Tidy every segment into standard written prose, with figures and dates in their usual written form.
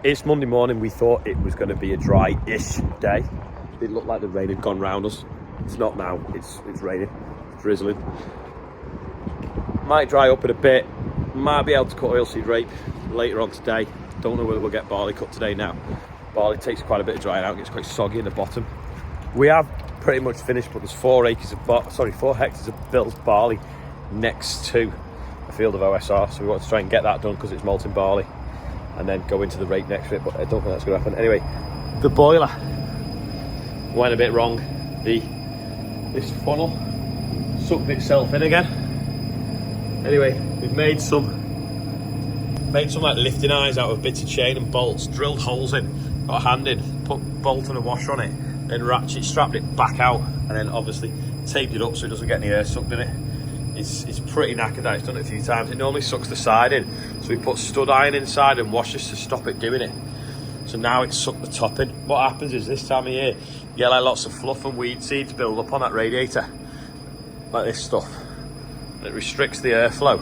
It's Monday morning. We thought it was going to be a dry-ish day. It looked like the rain had gone round us. It's not now. It's raining. It's drizzling. Might dry up in a bit. Might be able to cut oilseed rape later on today. Don't know whether we'll get barley cut today now. Barley takes quite a bit of drying out. It gets quite soggy in the bottom. We have pretty much finished, but there's 4 hectares of Bill's barley next to a field of OSR. So we want to try and get that done because it's molten barley, and then go into the rape next to it, but I don't think that's going to happen. Anyway, the boiler went a bit wrong. This funnel sucked itself in again. Anyway, we've made some like lifting eyes out of bits of chain and bolts, drilled holes in, got a hand in, put bolt and a washer on it, then ratchet strapped it back out, and then obviously taped it up so it doesn't get any air sucked in it. It's pretty knackered out. It's done it a few times. It normally sucks the side in, so we put stud iron inside and washers to stop it doing it. So now it's sucked the top in. What happens is this time of year you get like lots of fluff and weed seeds build up on that radiator, like this stuff, and it restricts the airflow.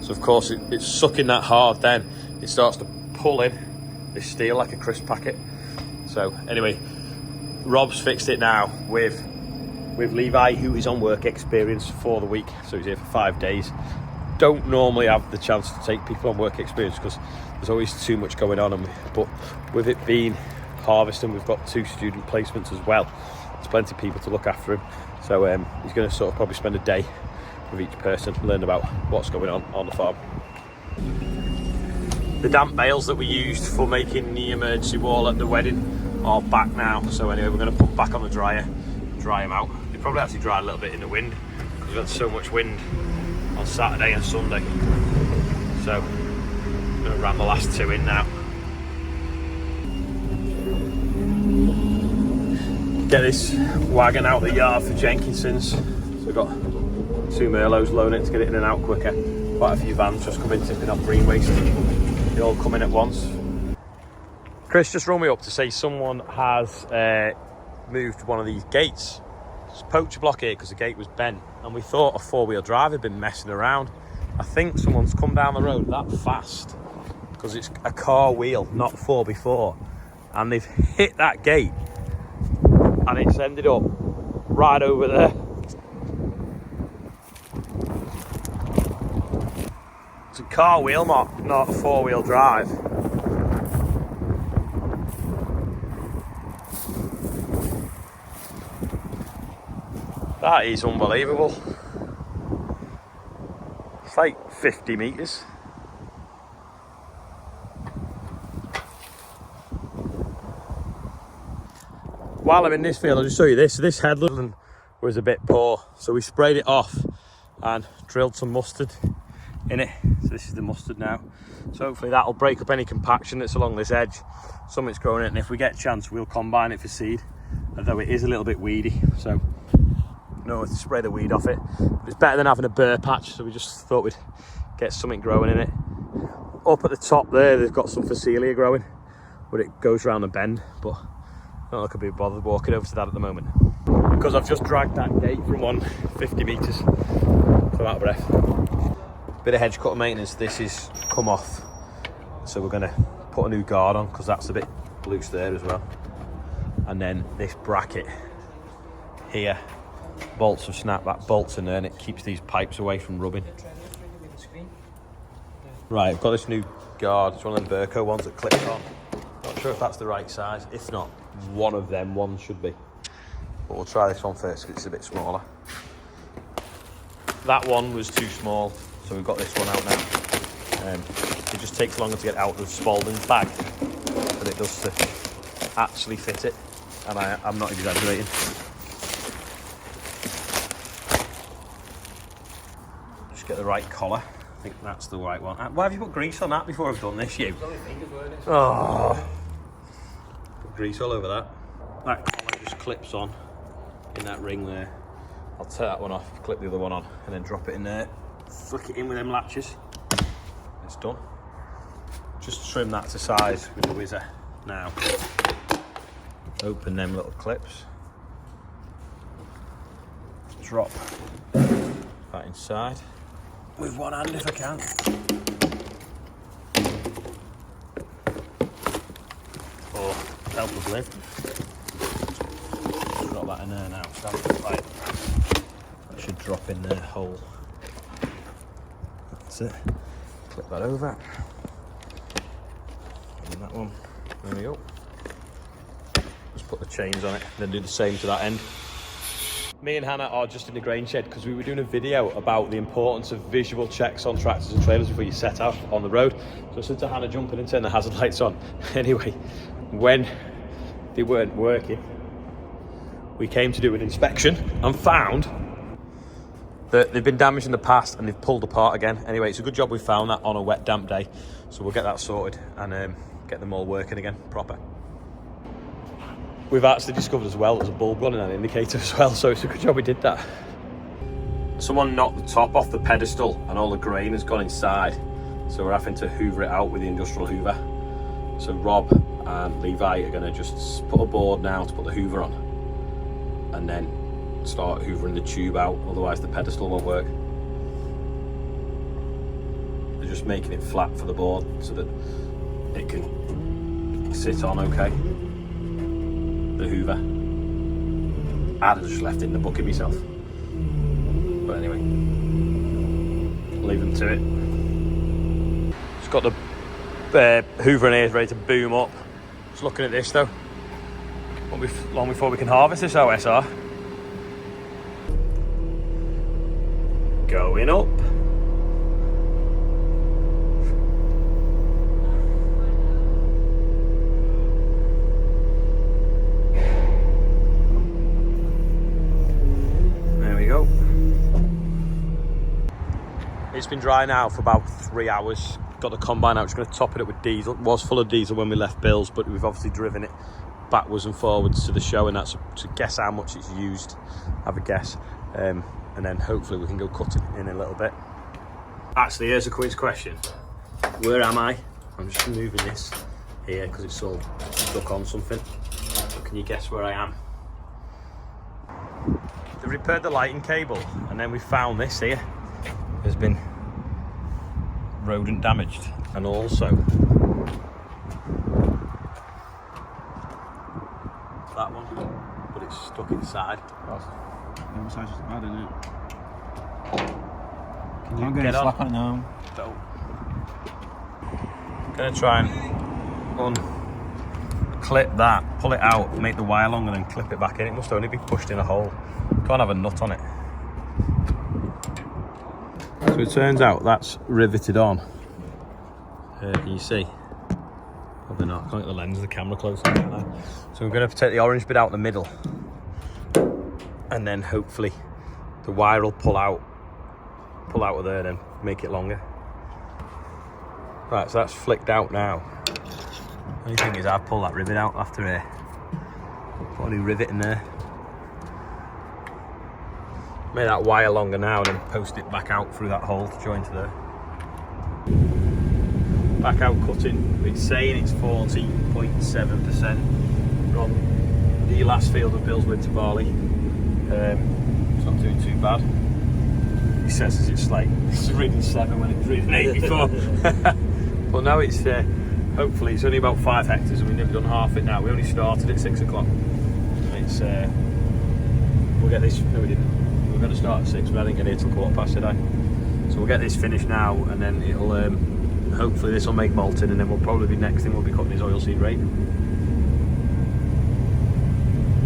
So of course it's sucking that hard, then it starts to pull in this steel like a crisp packet. So anyway, Rob's fixed it now with Levi, who is on work experience for the week, so he's here for 5 days. Don't normally have the chance to take people on work experience because there's always too much going on, but with it being harvesting, we've got 2 student placements as well. There's plenty of people to look after him, so he's going to sort of probably spend a day with each person, learn about what's going on the farm. The damp bales that we used for making the emergency wall at the wedding are back now, so anyway we're going to put back on the dryer, dry them out. They probably actually dry a little bit in the wind because we've had so much wind on Saturday and Sunday. So I'm going to ram the last 2 in now. Get this wagon out the yard for Jenkinson's. So we've got 2 Merlots loading it to get it in and out quicker. Quite a few vans just come in tipping off green waste. They all come in at once. Chris just rung me up to say someone has moved one of these gates. It's a poacher block here because the gate was bent, and we thought a 4-wheel drive had been messing around. I think someone's come down the road that fast because it's a car wheel, not 4x4, and they've hit that gate and it's ended up right over there. It's a car wheel, not a 4-wheel drive. That is unbelievable. It's like 50 metres. While I'm in this field, I'll just show you this. This headland was a bit poor, so we sprayed it off and drilled some mustard in it. So this is the mustard now. So hopefully that'll break up any compaction that's along this edge. Something's growing it, and if we get a chance, we'll combine it for seed. Although it is a little bit weedy, so no, to spray the weed off it. But it's better than having a burr patch, so we just thought we'd get something growing in it. Up at the top there, they've got some Phacelia growing, but it goes around the bend. But I don't know, I could be bothered walking over to that at the moment because I've just dragged that gate from 150 metres. So I'm out of breath. Bit of hedge cutter maintenance. This is come off, so we're going to put a new guard on because that's a bit loose there as well. And then this bracket here, bolts have snapped, that bolts in there, and it keeps these pipes away from rubbing. Right, I've got this new guard. It's one of the Burco ones that clips on. Not sure if that's the right size. If not, one of them ones should be. But we'll try this one first because it's a bit smaller. That one was too small, so we've got this one out now. It just takes longer to get out of Spalding's bag than it does to actually fit it, and I'm not exaggerating. Just get the right collar. I think that's the right one. Why have you put grease on that before I've done this, you? Oh, put grease all over that. That collar just clips on in that ring there. I'll take that one off, clip the other one on, and then drop it in there. Flick it in with them latches. It's done. Just trim that to size with the whizzer now. Open them little clips. Drop that inside with one hand if I can. or help us live. Just drop that in there now. So that should drop in the hole. That's it. Clip that over. And that one. There we go. Just put the chains on it, then do the same to that end. Me and Hannah are just in the grain shed because we were doing a video about the importance of visual checks on tractors and trailers before you set out on the road. So I said to Hannah, jump in and turn the hazard lights on. Anyway, when they weren't working, we came to do an inspection and found that they've been damaged in the past and they've pulled apart again. Anyway, it's a good job we found that on a wet, damp day. So we'll get that sorted and get them all working again proper. We've actually discovered as well there's a bulb on and an indicator as well, so it's a good job we did that. Someone knocked the top off the pedestal and all the grain has gone inside, so we're having to hoover it out with the industrial hoover. So Rob and Levi are going to just put a board now to put the hoover on and then start hoovering the tube out, otherwise the pedestal won't work. They're just making it flat for the board so that it can sit on okay. The hoover. I'd have just left it in the bucket myself. But anyway, leave them to it. Just got the hoover in here ready to boom up. Just looking at this though. Won't be long before we can harvest this OSR. Going up. It's been dry now for about 3 hours. Got the combine out, just going to top it up with diesel. It was full of diesel when we left Bill's, but we've obviously driven it backwards and forwards to the show, and that's to guess how much it's used. Have a guess, and then hopefully we can go cutting in a little bit. Actually, here's a quiz question. Where am I? I'm just moving this here because it's all stuck on something. So can you guess where I am? They repaired the lighting cable, and then we found this here. Has been rodent damaged, and also that one, but it's stuck inside. The other side's just bad, isn't it? Can you I'm get going to on? slap on it now. Don't. Gonna try and unclip that, pull it out, make the wire long, and then clip it back in. It must only be pushed in a hole. Can't have a nut on it. So it turns out that's riveted on. Can you see? Probably not. Can't get the lens of the camera close enough like that. So we're going to take the orange bit out in the middle, and then hopefully the wire will pull out of there, and then make it longer. Right, so that's flicked out now. Only thing is, I've pulled that rivet out after here. Put a new rivet in there. Make that wire longer now and then post it back out through that hole to join to there. Back out cutting. It's saying it's 14.7% from the last field of Bill's with to Barley. It's not doing too bad. He says it's like it's reading 7 when it was reading 8 before. But now it's hopefully it's only about 5 hectares and we've never done half it now. We only started at 6 o'clock. It's we'll get this. No, we didn't. We were going to start at 6, but I didn't get here till 7:15 today. So we'll get this finished now, and then it'll hopefully this will make malting, and then we'll probably be next thing we'll be cutting his oilseed rape.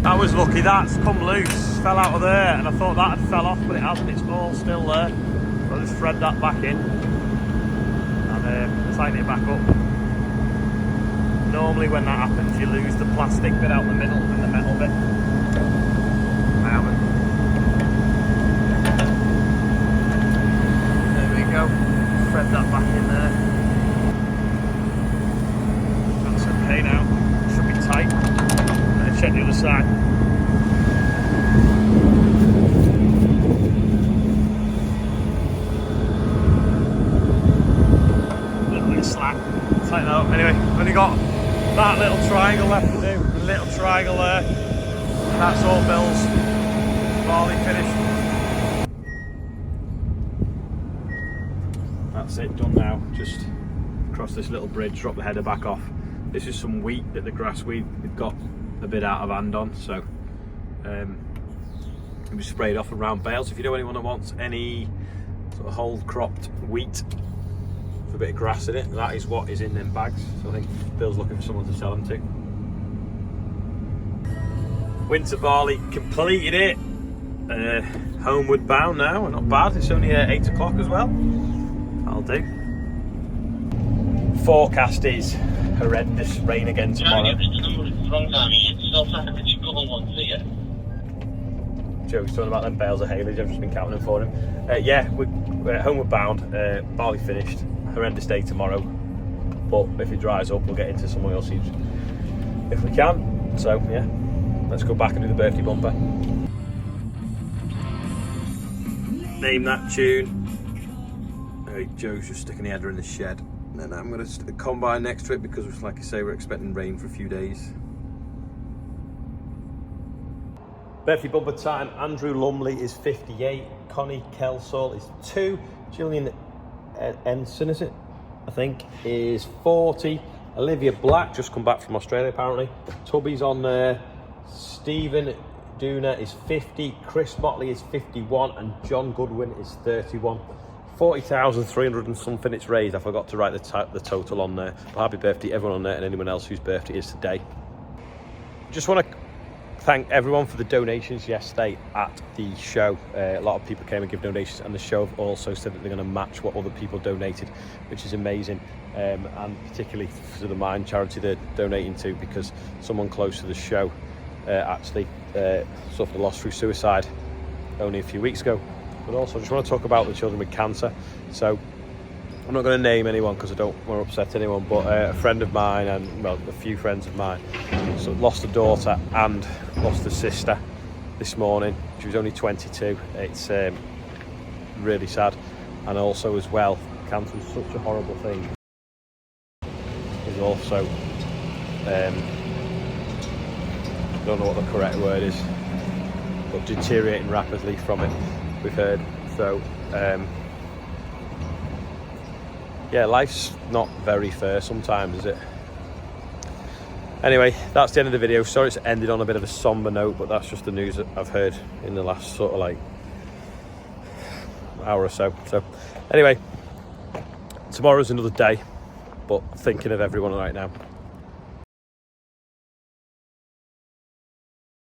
That was lucky. That's come loose, fell out of there, and I thought that had fell off, but it hasn't. It's all still there. So I'll just thread that back in and tighten it back up. Normally when that happens, you lose the plastic bit out the middle and the metal bit. I haven't. There we go. Thread that back in there. That's okay now. Should be tight. And check the other side. A little bit of slack. Tighten that up. Anyway, only got that little triangle left to do. A little triangle there. And that's all Bill's barley finished. That's it, done now. Just cross this little bridge, drop the header back off, This is some wheat that the grass we've got a bit out of hand on, so we sprayed off around bales. If you know anyone that wants any sort of whole cropped wheat with a bit of grass in it, that is what is in them bags. So I think Bill's looking for someone to sell them to. Winter barley completed it. Homeward bound now, not bad. It's only 8 o'clock as well. I'll do. Forecast is horrendous rain again tomorrow. Joe's talking about them bales of haylage. I've just been counting them for him. Yeah, we're homeward bound. Barley finished. Horrendous day tomorrow, but if it dries up, we'll get into some oil seeds if we can. So yeah, let's go back and do the birthday bumper. Name that tune. Joe's just sticking the header in the shed. And then I'm going to combine next to it because, like I say, we're expecting rain for a few days. Birthday bumper time. Andrew Lumley is 58. Connie Kelsall is 2. Gillian Ensign, is it? I think, is 40. Olivia Black, just come back from Australia apparently. Tubby's on there. Stephen Duna is 50. Chris Motley is 51. And John Goodwin is 31. 40,300 and something it's raised. I forgot to write the total on there. But happy birthday everyone on there and anyone else whose birthday is today. Just want to thank everyone for the donations yesterday at the show. A lot of people came and gave donations, and the show have also said that they're going to match what other people donated, which is amazing. And particularly for the Mind charity they're donating to, because someone close to the show actually suffered a loss through suicide only a few weeks ago. But also I just want to talk about the children with cancer. So I'm not going to name anyone because I don't want to upset anyone, but a friend of mine, and well, a few friends of mine, so lost a daughter and lost a sister this morning. She was only 22. It's really sad. And also as well, cancer is such a horrible thing. Is also I don't know what the correct word is, but deteriorating rapidly from it, we've heard. So yeah, life's not very fair sometimes, is it? Anyway, that's the end of the video. Sorry it's ended on a bit of a somber note, but that's just the news that I've heard in the last sort of like hour or so. So anyway, tomorrow's another day, but thinking of everyone right now.